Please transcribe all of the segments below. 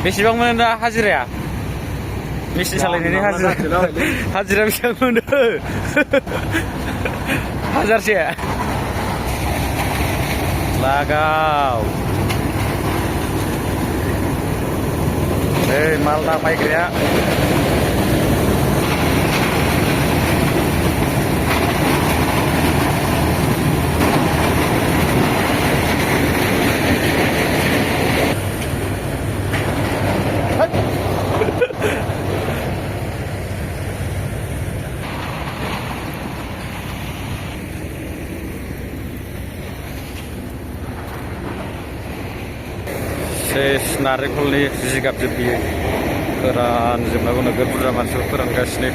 बेसेबां मोनो दा हाजिराया मेचिन सालायनायनि हाजिरा बेसेबां मोनो हाजारसे लागाव माल दामायग्राया सेस नारेंखलनि जिगाबजों बियो फोरानजोबनांगौ नोगोर बुरजा मानसिफोर फोरानगासिनो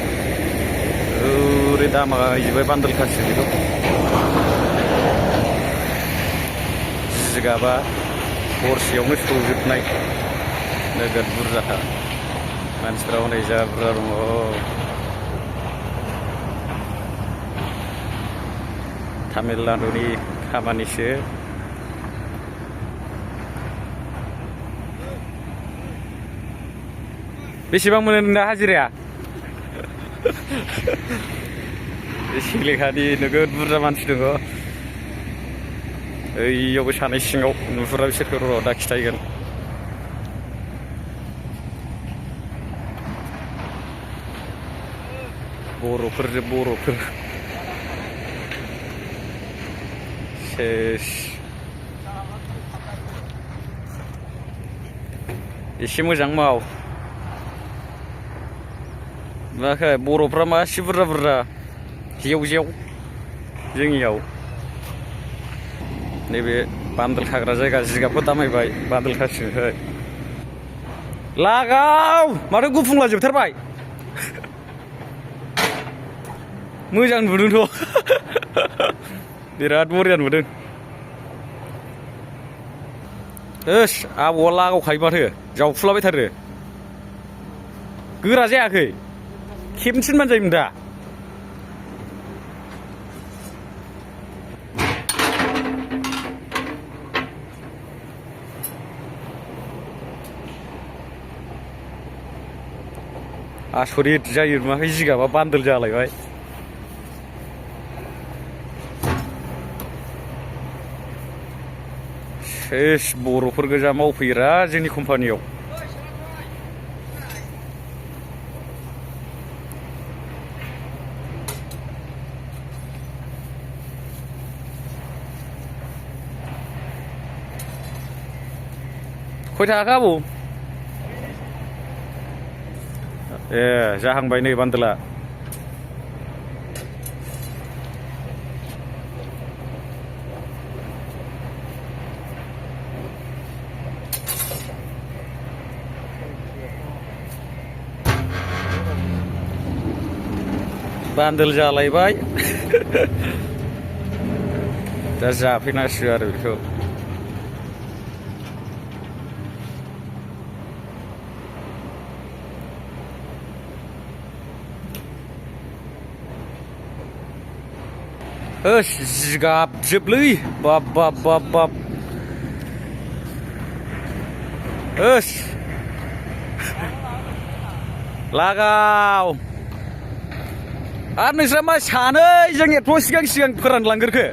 ओरै दामा हैजोब्बाय बान्दोलखासो बेखौ जिगाबा हरसेयावनो सौजोबनाय नोगोर बुरजाखा मानसिफ्रा हनै जा बुरजा दङ तामिलनाडुनि खामानिसो बेसेबां मोनो नोंना हाजिराया सिलेखानि नोगोद बुरजा मानसि दङ ओइयावबो सानै सिङाव नुहुरा बिसोरखौ र' दा खिथायगोन बर'फोरजों बर'फोर सेस एसे मोजां माव माखो बर'फ्रा मा एसे बुरजा बुरजा जेव जेव जोंनियाव नैबे बान्दोल खाग्रा जायगा जिगाबखौ दामायबाय बान्दोल खासिनोखै लागाव माथो गुफुंला जोबथारबाय मोजां नुदोंथ' बिराद बरिया नुदों ओस आबौआ लागावखायो माथो जावफुलाबाय थारो गोरा जायाखै खेबसेनो मोनजायोमोन दा आसरित जायो नुवाखै जिगाबा बान्दोल जालायबाय सेस बर'फोर गोजा मावफैयोरा जोंनि कम्पानियाव खय थाखा आबौ ए जाहांबाय नै बान्दोला बान्दोल जालायबाय दा जाफैनांसिगौ आरो बेखौ जिगाब जोबलै बाब बाब बाब बाब लागाव आरो नोंस्रा मा सानैजों एथ' सिगां फोरानलांगोरखो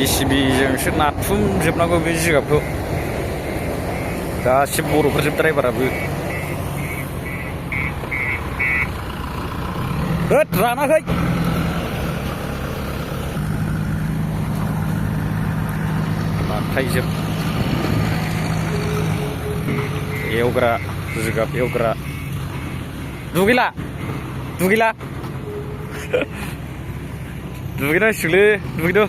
JCBजोंसो नाथुमजोबनांगौ बे जिगाबखौ गासिबो बर'फोरजों ड्राइभाराबो होद रानाखै नाथायजोब एवग्रा जिगाब एवग्रा दुगैला दुगैनांसिगौलै दुगैदो